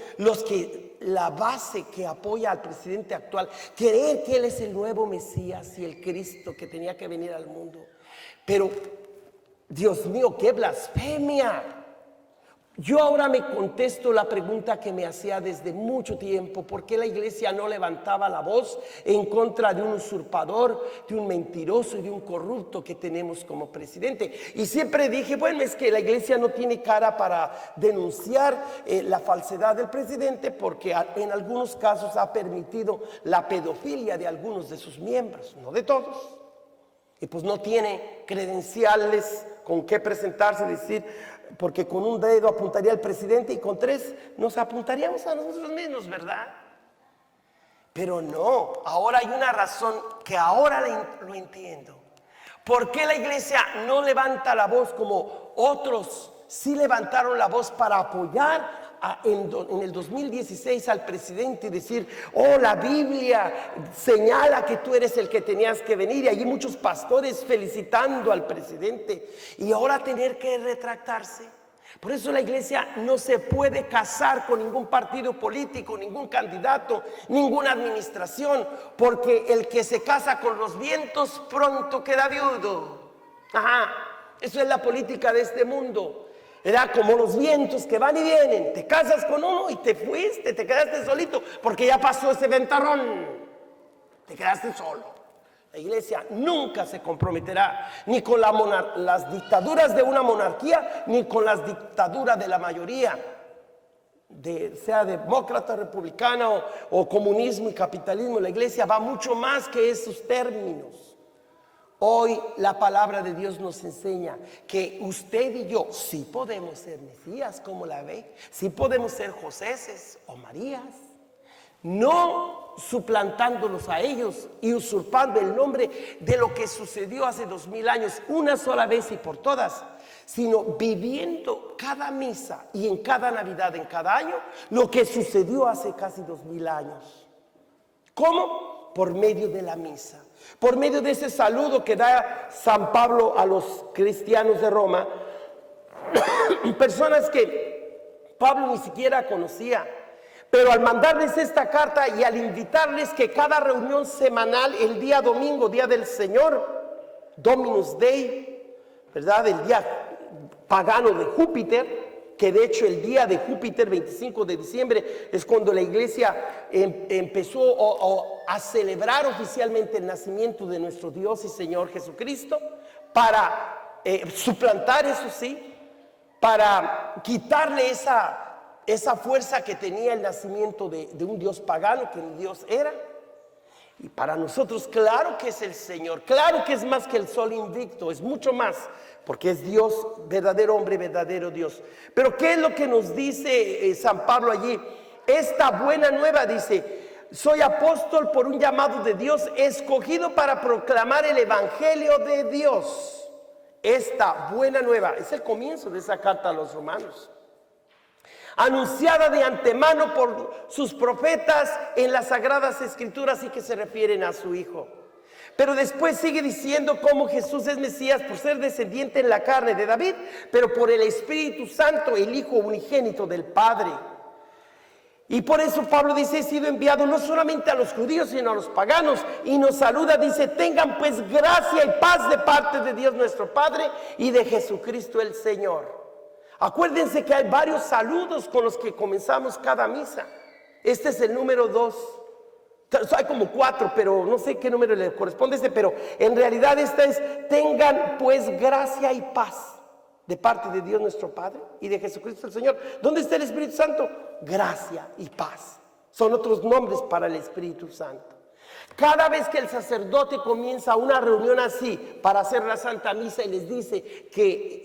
la base que apoya al presidente actual, creer que él es el nuevo Mesías y el Cristo que tenía que venir al mundo. Pero, Dios mío, qué blasfemia. Yo ahora me contesto la pregunta que me hacía desde mucho tiempo: ¿por qué la iglesia no levantaba la voz en contra de un usurpador, de un mentiroso y de un corrupto que tenemos como presidente? Y siempre dije, bueno, es que la iglesia no tiene cara para denunciar la falsedad del presidente, porque en algunos casos ha permitido la pedofilia de algunos de sus miembros, no de todos. Y pues no tiene credenciales con qué presentarse y decir, porque con un dedo apuntaría al presidente y con tres nos apuntaríamos a nosotros mismos, ¿verdad? Pero no, ahora hay una razón que ahora lo entiendo. ¿Por qué la iglesia no levanta la voz como otros sí levantaron la voz para apoyar en el 2016 al presidente y decir, oh, la Biblia señala que tú eres el que tenías que venir? Y allí muchos pastores felicitando al presidente, y ahora tener que retractarse. Por eso la iglesia no se puede casar con ningún partido político, ningún candidato, ninguna administración, porque el que se casa con los vientos pronto queda viudo. Eso es la política de este mundo. Era como los vientos que van y vienen. Te casas con uno y te fuiste, te quedaste solito, porque ya pasó ese ventarrón. Te quedaste solo. La iglesia nunca se comprometerá ni con las dictaduras de una monarquía, ni con las dictaduras de la mayoría, sea demócrata, republicana o comunismo y capitalismo. La iglesia va mucho más que esos términos. Hoy la palabra de Dios nos enseña que usted y yo sí podemos ser Mesías, como la ve, sí podemos ser Joséses o Marías, no suplantándolos a ellos y usurpando el nombre de lo que sucedió hace 2000 años, una sola vez y por todas, sino viviendo cada misa y en cada Navidad, en cada año, lo que sucedió hace casi 2000 años. ¿Cómo? Por medio de la misa. Por medio de ese saludo que da San Pablo a los cristianos de Roma, personas que Pablo ni siquiera conocía, pero al mandarles esta carta y al invitarles que cada reunión semanal, el día domingo, día del Señor, Dominus Dei, ¿verdad? El día pagano de Júpiter, que de hecho el día de Júpiter, 25 de diciembre, es cuando la iglesia empezó a celebrar oficialmente el nacimiento de nuestro Dios y Señor Jesucristo, para suplantar, eso sí, para quitarle esa fuerza que tenía el nacimiento de un Dios pagano, que ni Dios era. Y para nosotros, claro que es el Señor, claro que es más que el sol invicto, es mucho más, porque es Dios, verdadero hombre, verdadero Dios. Pero ¿qué es lo que nos dice San Pablo allí? Esta buena nueva dice: soy apóstol por un llamado de Dios, escogido para proclamar el evangelio de Dios. Esta buena nueva es el comienzo de esa carta a los romanos, anunciada de antemano por sus profetas en las sagradas escrituras y que se refieren a su Hijo. Pero después sigue diciendo cómo Jesús es Mesías por ser descendiente en la carne de David, pero por el Espíritu Santo, el Hijo unigénito del Padre. Y por eso Pablo dice: he sido enviado no solamente a los judíos, sino a los paganos. Y nos saluda, dice: tengan pues gracia y paz de parte de Dios nuestro Padre y de Jesucristo el Señor. Acuérdense que hay varios saludos con los que comenzamos cada misa. Este es el número 2. Hay como 4, pero no sé qué número le corresponde pero en realidad esta es: tengan pues gracia y paz de parte de Dios nuestro Padre y de Jesucristo el Señor. ¿Dónde está el Espíritu Santo? Gracia y paz. Son otros nombres para el Espíritu Santo. Cada vez que el sacerdote comienza una reunión así para hacer la Santa Misa y les dice que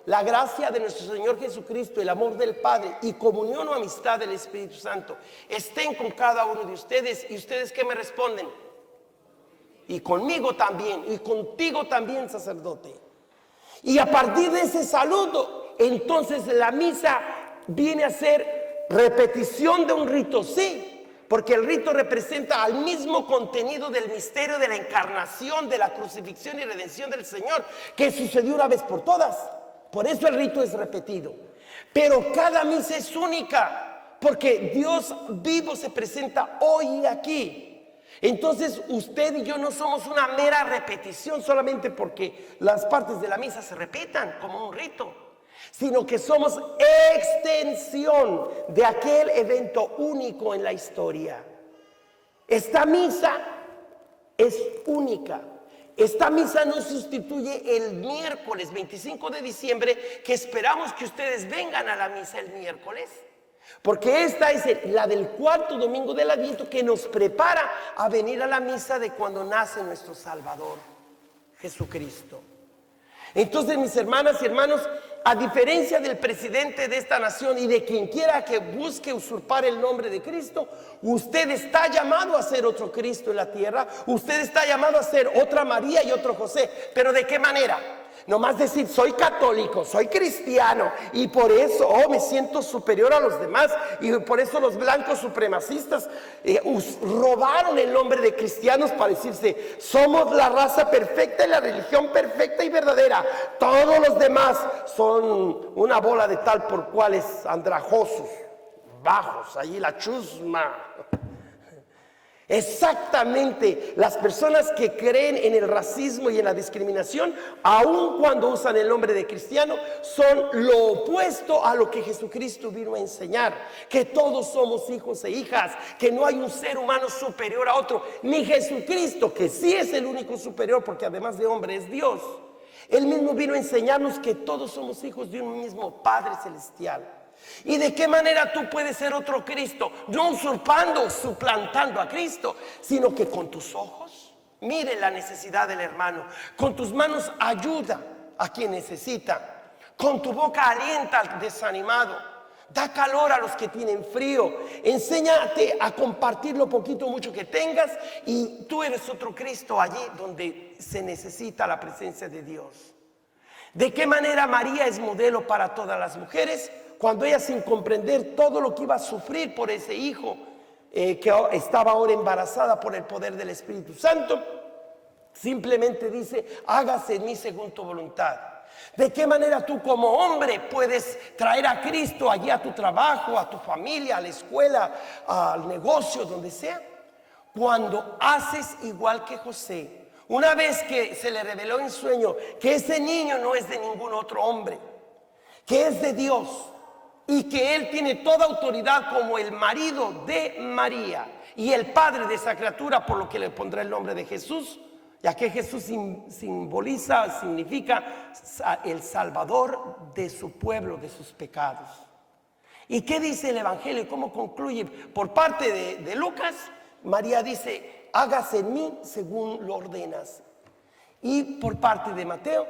la gracia de nuestro Señor Jesucristo, el amor del Padre y comunión o amistad del Espíritu Santo estén con cada uno de ustedes, ¿y ustedes qué me responden? Y conmigo también, y contigo también, sacerdote. Y a partir de ese saludo, entonces la misa viene a ser repetición de un rito, sí, porque el rito representa al mismo contenido del misterio de la encarnación, de la crucifixión y redención del Señor, que sucedió una vez por todas. Por eso el rito es repetido. Pero cada misa es única, porque Dios vivo se presenta hoy y aquí. Entonces usted y yo no somos una mera repetición solamente porque las partes de la misa se repitan como un rito, sino que somos extensión de aquel evento único en la historia. Esta misa es única. Esta misa no sustituye el miércoles 25 de diciembre, que esperamos que ustedes vengan a la misa el miércoles, porque esta es la del cuarto domingo del Adviento, que nos prepara a venir a la misa de cuando nace nuestro Salvador, Jesucristo. Entonces, mis hermanas y hermanos, a diferencia del presidente de esta nación y de quien quiera que busque usurpar el nombre de Cristo, usted está llamado a ser otro Cristo en la tierra. Usted está llamado a ser otra María y otro José. ¿Pero de qué manera? Nomás decir, soy católico, soy cristiano, y por eso me siento superior a los demás, y por eso los blancos supremacistas robaron el nombre de cristianos para decirse, somos la raza perfecta y la religión perfecta y verdadera. Todos los demás son una bola de tal por cuales andrajosos, bajos, allí la chusma. Exactamente, las personas que creen en el racismo y en la discriminación, aun cuando usan el nombre de cristiano, son lo opuesto a lo que Jesucristo vino a enseñar: que todos somos hijos e hijas, que no hay un ser humano superior a otro, ni Jesucristo, que sí es el único superior, porque además de hombre es Dios. Él mismo vino a enseñarnos que todos somos hijos de un mismo Padre celestial. ¿Y de qué manera tú puedes ser otro Cristo? No usurpando, suplantando a Cristo, sino que con tus ojos mire la necesidad del hermano, con tus manos ayuda a quien necesita, con tu boca alienta al desanimado, da calor a los que tienen frío, enséñate a compartir lo poquito o mucho que tengas, y tú eres otro Cristo allí donde se necesita la presencia de Dios. ¿De qué manera María es modelo para todas las mujeres? Cuando ella, sin comprender todo lo que iba a sufrir por ese hijo, que estaba ahora embarazada por el poder del Espíritu Santo, simplemente dice, hágase en mí según tu voluntad. ¿De qué manera tú como hombre puedes traer a Cristo allí a tu trabajo, a tu familia, a la escuela, al negocio, donde sea? Cuando haces igual que José. Una vez que se le reveló en sueño que ese niño no es de ningún otro hombre, que es de Dios, y que él tiene toda autoridad como el marido de María y el padre de esa criatura, por lo que le pondrá el nombre de Jesús, ya que Jesús significa el salvador de su pueblo, de sus pecados. ¿Y qué dice el Evangelio? ¿Cómo concluye? Por parte de Lucas, María dice, hágase en mí según lo ordenas. Y por parte de Mateo,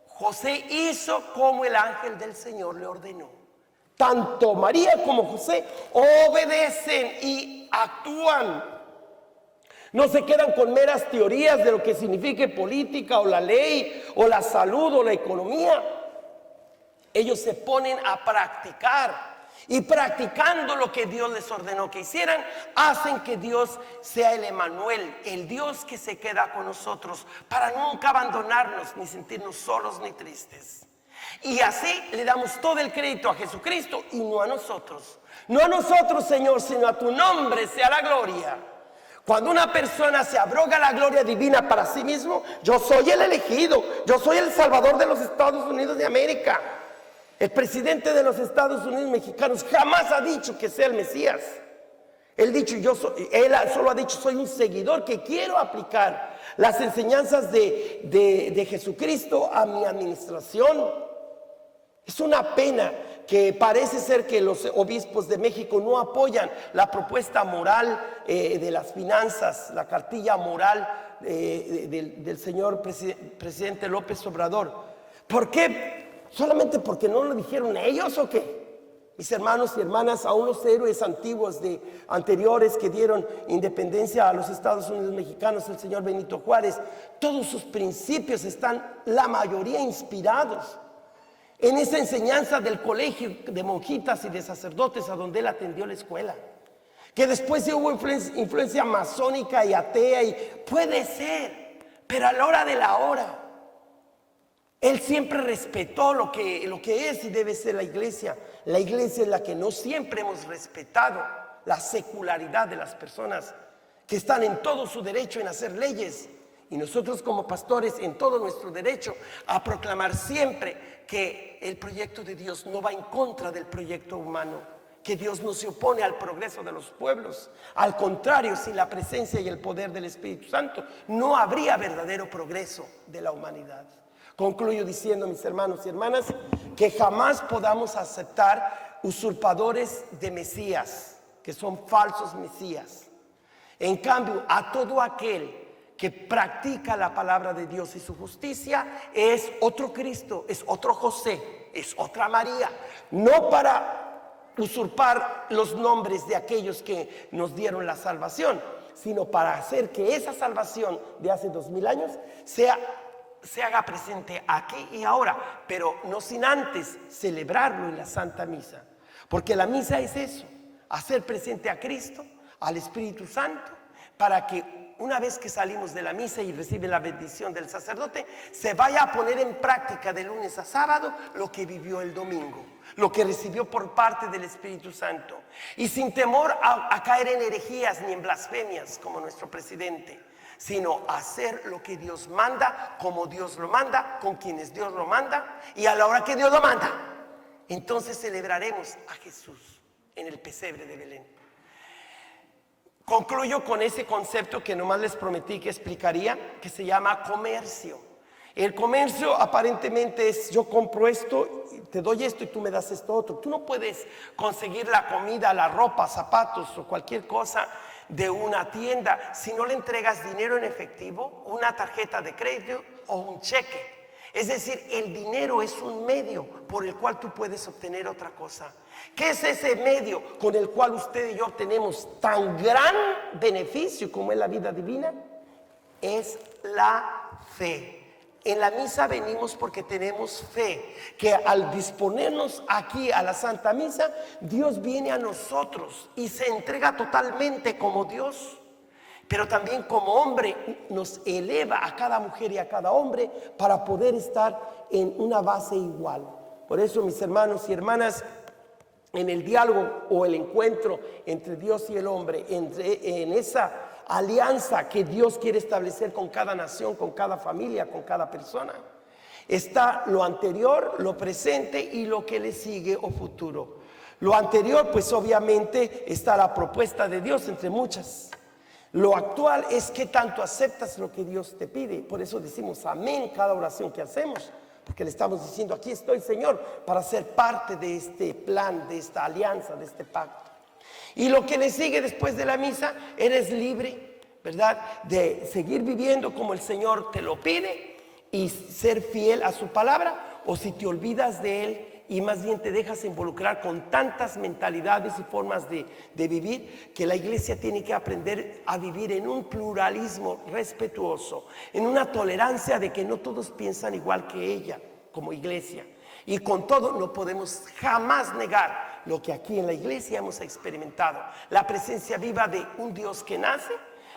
José hizo como el ángel del Señor le ordenó. Tanto María como José obedecen y actúan. No se quedan con meras teorías de lo que signifique política o la ley o la salud o la economía. Ellos se ponen a practicar, y practicando lo que Dios les ordenó que hicieran, hacen que Dios sea el Emmanuel, el Dios que se queda con nosotros para nunca abandonarnos, ni sentirnos solos ni tristes. Y así le damos todo el crédito a Jesucristo y no a nosotros. No a nosotros, Señor, sino a tu nombre sea la gloria. Cuando una persona se abroga la gloria divina para sí mismo, yo soy el elegido, yo soy el salvador de los Estados Unidos de América. El presidente de los Estados Unidos mexicanos jamás ha dicho que sea el Mesías. Él solo ha dicho, soy un seguidor que quiero aplicar las enseñanzas de Jesucristo a mi administración. Es una pena que parece ser que los obispos de México no apoyan la propuesta moral de las finanzas, la cartilla moral del señor presidente López Obrador. ¿Por qué? ¿Solamente porque no lo dijeron ellos o qué? Mis hermanos y hermanas, a unos héroes antiguos anteriores que dieron independencia a los Estados Unidos mexicanos, el señor Benito Juárez, todos sus principios están, la mayoría, inspirados en esa enseñanza del colegio de monjitas y de sacerdotes a donde él atendió la escuela. Que después hubo influencia masónica y atea, y puede ser, pero a la hora de la hora, él siempre respetó lo que es y debe ser la iglesia. La iglesia es la que no siempre hemos respetado la secularidad de las personas que están en todo su derecho en hacer leyes Y nosotros como pastores en todo nuestro derecho a proclamar siempre que el proyecto de Dios no va en contra del proyecto humano, que Dios no se opone al progreso de los pueblos. Al contrario, sin la presencia y el poder del Espíritu Santo, no habría verdadero progreso de la humanidad. Concluyo diciendo, mis hermanos y hermanas, que jamás podamos aceptar usurpadores de Mesías, que son falsos Mesías. En cambio, a todo aquel que practica la palabra de Dios y su justicia, es otro Cristo, es otro José, es otra María. No para usurpar los nombres de aquellos que nos dieron la salvación, sino para hacer que esa salvación de hace 2000 años se haga presente aquí y ahora, pero no sin antes celebrarlo en la Santa Misa. Porque la misa es eso, hacer presente a Cristo, al Espíritu Santo, para que una vez que salimos de la misa y recibe la bendición del sacerdote, se vaya a poner en práctica de lunes a sábado lo que vivió el domingo, lo que recibió por parte del Espíritu Santo. Y sin temor a caer en herejías ni en blasfemias como nuestro presidente, sino hacer lo que Dios manda, como Dios lo manda, con quienes Dios lo manda y a la hora que Dios lo manda. Entonces celebraremos a Jesús en el pesebre de Belén. Concluyo con ese concepto que nomás les prometí que explicaría, que se llama comercio. El comercio aparentemente es: yo compro esto, te doy esto y tú me das esto otro. Tú no puedes conseguir la comida, la ropa, zapatos o cualquier cosa de una tienda si no le entregas dinero en efectivo, una tarjeta de crédito o un cheque. Es decir, el dinero es un medio por el cual tú puedes obtener otra cosa. ¿Qué es ese medio con el cual usted y yo obtenemos tan gran beneficio como es la vida divina? Es la fe. En la misa venimos porque tenemos fe, que al disponernos aquí a la Santa Misa, Dios viene a nosotros y se entrega totalmente como Dios. Pero también como hombre nos eleva a cada mujer y a cada hombre para poder estar en una base igual. Por eso, mis hermanos y hermanas, en el diálogo o el encuentro entre Dios y el hombre, en esa alianza que Dios quiere establecer con cada nación, con cada familia, con cada persona, está lo anterior, lo presente y lo que le sigue o futuro. Lo anterior, pues obviamente está la propuesta de Dios entre muchas. Lo actual es que tanto aceptas lo que Dios te pide. Por eso decimos amén cada oración que hacemos, porque le estamos diciendo: aquí estoy, Señor, para ser parte de este plan, de esta alianza, de este pacto. Y lo que le sigue después de la misa: eres libre, ¿verdad?, de seguir viviendo como el Señor te lo pide y ser fiel a su palabra, o si te olvidas de Él y más bien te dejas involucrar con tantas mentalidades y formas de vivir, que la iglesia tiene que aprender a vivir en un pluralismo respetuoso, en una tolerancia de que no todos piensan igual que ella como iglesia. Y con todo no podemos jamás negar lo que aquí en la iglesia hemos experimentado: la presencia viva de un Dios que nace,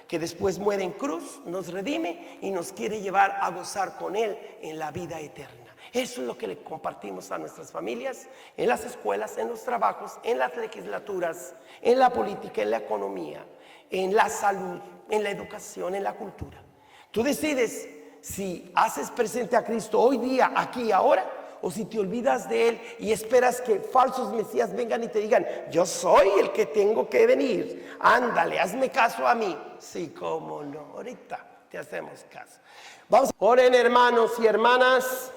que después muere en cruz, nos redime y nos quiere llevar a gozar con Él en la vida eterna. Eso es lo que le compartimos a nuestras familias, en las escuelas, en los trabajos, en las legislaturas, en la política, en la economía, en la salud, en la educación, en la cultura. Tú decides si haces presente a Cristo hoy día, aquí y ahora, o si te olvidas de Él y esperas que falsos mesías vengan y te digan: yo soy el que tengo que venir, ándale, hazme caso a mí. Sí, cómo no, ahorita te hacemos caso. Vamos, oren, hermanos y hermanas,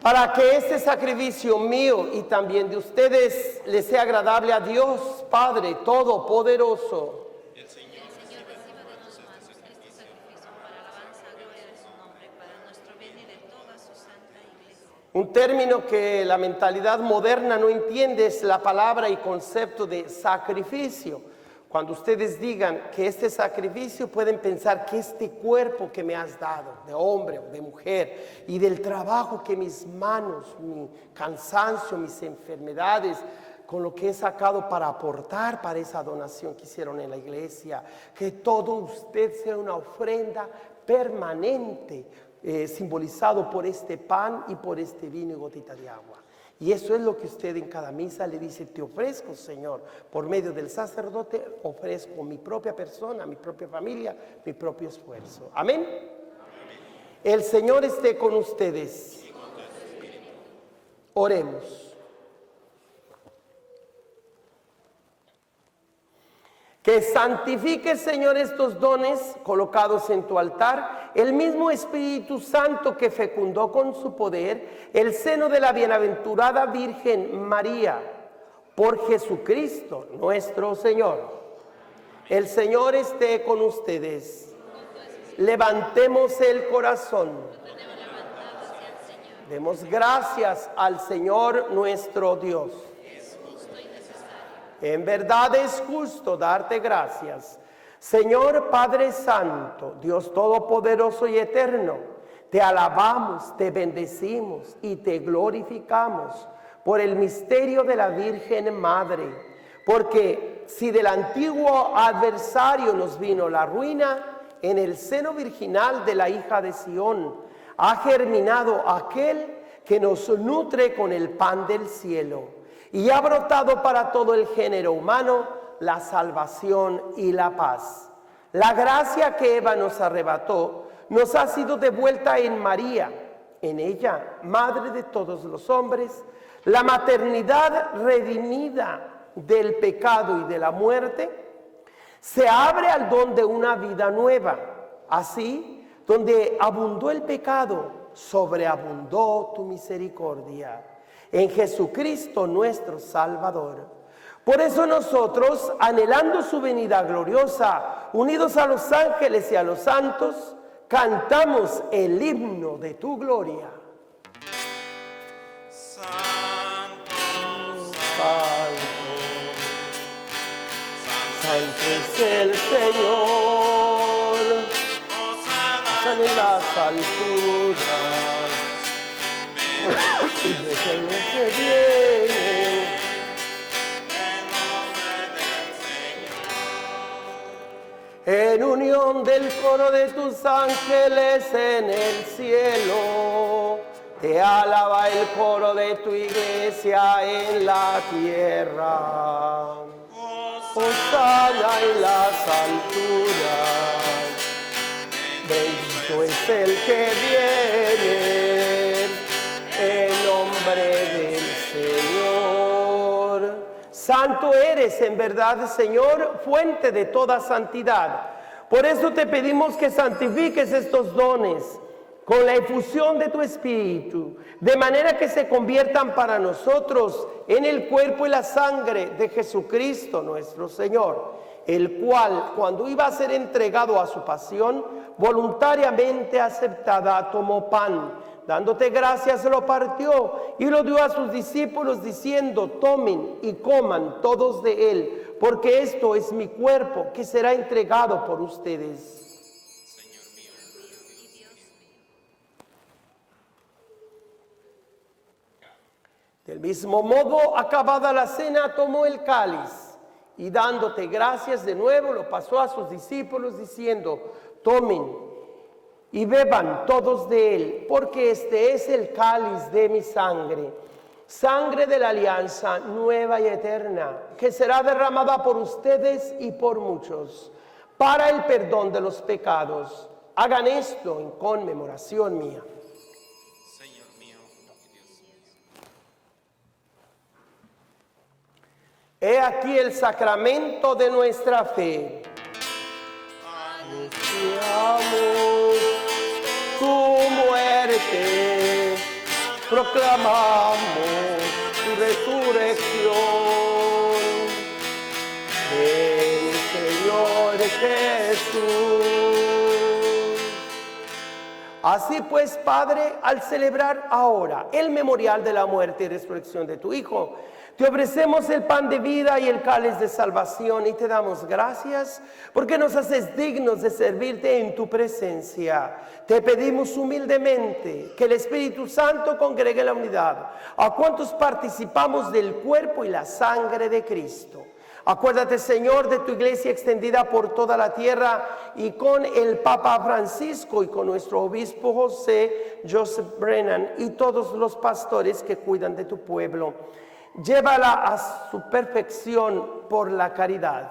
para que este sacrificio mío y también de ustedes les sea agradable a Dios Padre Todopoderoso. El Señor reciba de nosotros este sacrificio para alabanza y gloria de su nombre, para nuestro bien y de toda su santa iglesia. Un término que la mentalidad moderna no entiende es la palabra y concepto de sacrificio. Cuando ustedes digan que este sacrificio, pueden pensar que este cuerpo que me has dado, de hombre o de mujer, y del trabajo que mis manos, mi cansancio, mis enfermedades, con lo que he sacado para aportar para esa donación que hicieron en la iglesia, que todo usted sea una ofrenda permanente, simbolizado por este pan y por este vino y gotita de agua. Y eso es lo que usted en cada misa le dice: te ofrezco, Señor, por medio del sacerdote, ofrezco mi propia persona, mi propia familia, mi propio esfuerzo. Amén. El Señor esté con ustedes. Oremos. Que santifique, Señor, estos dones colocados en tu altar, el mismo Espíritu Santo que fecundó con su poder el seno de la bienaventurada Virgen María, por Jesucristo nuestro Señor. El Señor esté con ustedes. Levantemos el corazón. Demos gracias al Señor nuestro Dios. En verdad es justo darte gracias. Señor Padre Santo, Dios Todopoderoso y Eterno, te alabamos, te bendecimos y te glorificamos por el misterio de la Virgen Madre. Porque si del antiguo adversario nos vino la ruina, en el seno virginal de la hija de Sión ha germinado aquel que nos nutre con el pan del cielo y ha brotado para todo el género humano la salvación y la paz. La gracia que Eva nos arrebató nos ha sido devuelta en María, en ella, madre de todos los hombres, la maternidad redimida del pecado y de la muerte. Se abre al don de una vida nueva. Así, donde abundó el pecado, sobreabundó tu misericordia. En Jesucristo nuestro Salvador. Por eso nosotros, anhelando su venida gloriosa, unidos a los ángeles y a los santos, cantamos el himno de tu gloria. Santo es el Señor, San en las alturas, y de lo que viene, en unión del coro de tus ángeles en el cielo, te alaba el coro de tu iglesia en la tierra. Hosana en las alturas, bendito es el que viene, en nombre del Señor. Santo eres en verdad, Señor, fuente de toda santidad. Por eso te pedimos que santifiques estos dones con la efusión de tu Espíritu, de manera que se conviertan para nosotros en el cuerpo y la sangre de Jesucristo nuestro Señor, el cual, cuando iba a ser entregado a su pasión, voluntariamente aceptada, tomó pan, dándote gracias, lo partió y lo dio a sus discípulos, diciendo: tomen y coman todos de él, porque esto es mi cuerpo que será entregado por ustedes. Del mismo modo, acabada la cena, tomó el cáliz y dándote gracias de nuevo, lo pasó a sus discípulos diciendo: tomen y beban todos de él, porque este es el cáliz de mi sangre, sangre de la alianza nueva y eterna, que será derramada por ustedes y por muchos, para el perdón de los pecados. Hagan esto en conmemoración mía. He aquí el sacramento de nuestra fe. Anunciamos tu muerte, proclamamos tu resurrección. Ven, Señor Jesús. Así pues, Padre, al celebrar ahora el memorial de la muerte y resurrección de tu Hijo, te ofrecemos el pan de vida y el cáliz de salvación y te damos gracias porque nos haces dignos de servirte en tu presencia. Te pedimos humildemente que el Espíritu Santo congregue la unidad a cuantos participamos del cuerpo y la sangre de Cristo. Acuérdate, Señor, de tu iglesia extendida por toda la tierra y con el Papa Francisco y con nuestro obispo Joseph Brennan y todos los pastores que cuidan de tu pueblo. Llévala a su perfección por la caridad.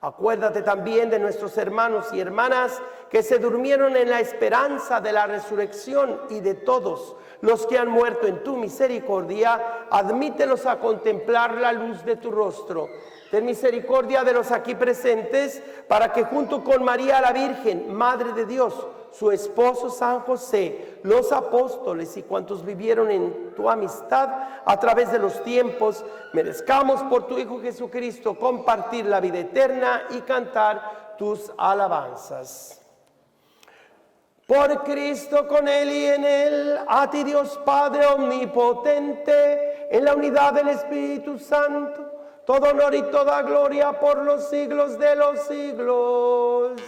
Acuérdate también de nuestros hermanos y hermanas que se durmieron en la esperanza de la resurrección y de todos los que han muerto en tu misericordia. Admítelos a contemplar la luz de tu rostro. Ten misericordia de los aquí presentes, para que junto con María la Virgen, Madre de Dios, su esposo San José, los apóstoles y cuantos vivieron en tu amistad a través de los tiempos, merezcamos por tu Hijo Jesucristo compartir la vida eterna y cantar tus alabanzas. Por Cristo, con Él y en Él, a ti Dios Padre omnipotente, en la unidad del Espíritu Santo, todo honor y toda gloria por los siglos de los siglos.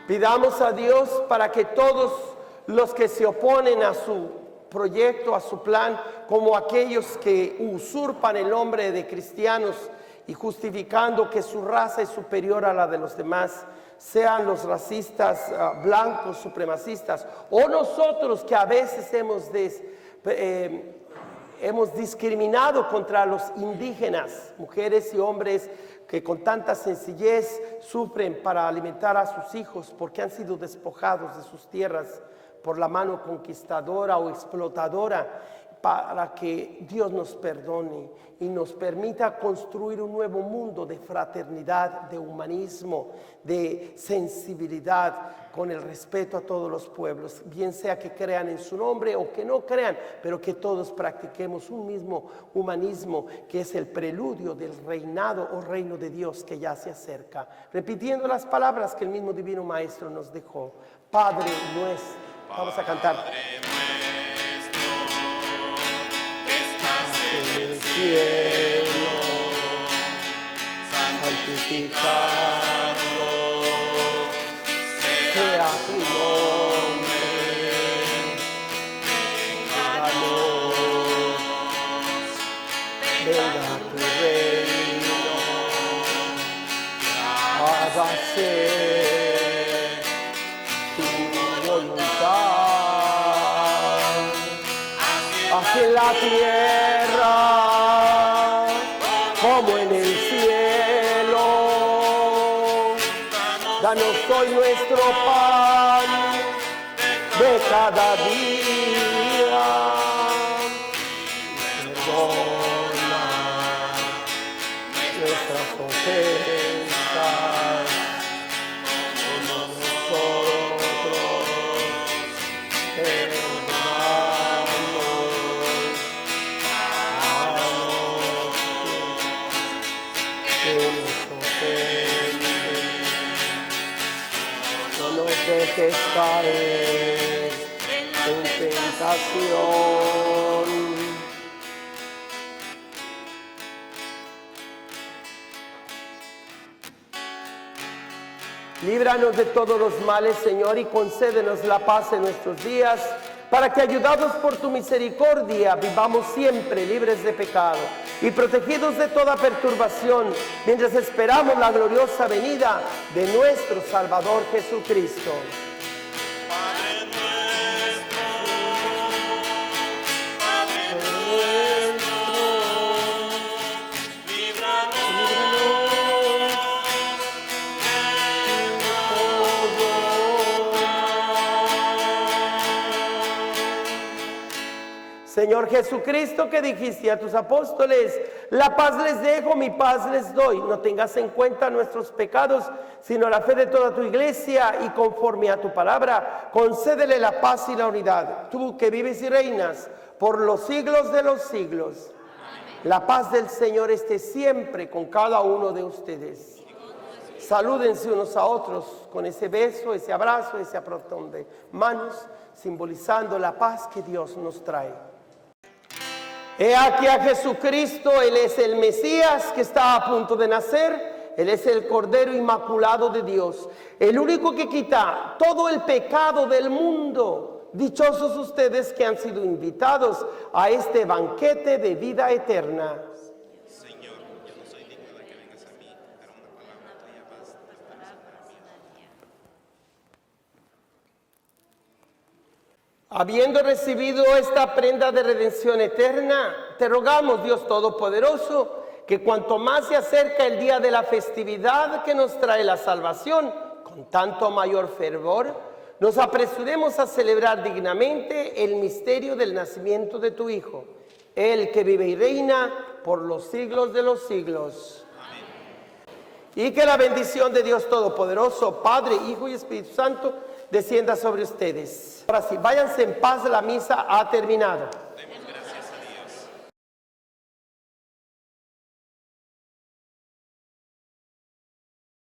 Pidamos a Dios para que todos los que se oponen a su proyecto, a su plan, como aquellos que usurpan el nombre de cristianos y justificando que su raza es superior a la de los demás, sean los racistas blancos, supremacistas, o nosotros que a veces hemos discriminado contra los indígenas, mujeres y hombres que con tanta sencillez sufren para alimentar a sus hijos porque han sido despojados de sus tierras por la mano conquistadora o explotadora, para que Dios nos perdone y nos permita construir un nuevo mundo de fraternidad, de humanismo, de sensibilidad, con el respeto a todos los pueblos, bien sea que crean en su nombre o que no crean, pero que todos practiquemos un mismo humanismo que es el preludio del reinado o reino de Dios que ya se acerca. Repitiendo las palabras que el mismo Divino Maestro nos dejó. Padre nuestro. Vamos a cantar. En el cielo, santificado sea tu nombre, venga tu reino, hágase tu voluntad, así en la tierra como en el cielo. Danos hoy nuestro pan de cada día. Perdona nuestras ofensas como nosotros perdonamos a los que nos ofenden. No nos dejes caer en tentación. Líbranos de todos los males, Señor, y concédenos la paz en nuestros días, para que, ayudados por tu misericordia, vivamos siempre libres de pecado y protegidos de toda perturbación, mientras esperamos la gloriosa venida de nuestro Salvador Jesucristo. Padre nuestro, líbranos Señor Jesucristo, que dijiste a tus apóstoles: la paz les dejo, mi paz les doy. No tengas en cuenta nuestros pecados, sino la fe de toda tu iglesia, y conforme a tu palabra, concédele la paz y la unidad. Tú que vives y reinas por los siglos de los siglos. Amén. La paz del Señor esté siempre con cada uno de ustedes. Salúdense unos a otros con ese beso, ese abrazo, ese apretón de manos, simbolizando la paz que Dios nos trae. He aquí a Jesucristo. Él es el Mesías que está a punto de nacer. Él es el Cordero Inmaculado de Dios, el único que quita todo el pecado del mundo. Dichosos ustedes que han sido invitados a este banquete de vida eterna. Señor, yo no soy digno de que vengas a mí, pero una palabra tuya basta para sanarme. Habiendo recibido esta prenda de redención eterna, te rogamos, Dios Todopoderoso, que cuanto más se acerca el día de la festividad que nos trae la salvación, con tanto mayor fervor, nos apresuremos a celebrar dignamente el misterio del nacimiento de tu Hijo, el que vive y reina por los siglos de los siglos. Amén. Y que la bendición de Dios Todopoderoso, Padre, Hijo y Espíritu Santo, descienda sobre ustedes. Ahora sí, váyanse en paz, la misa ha terminado.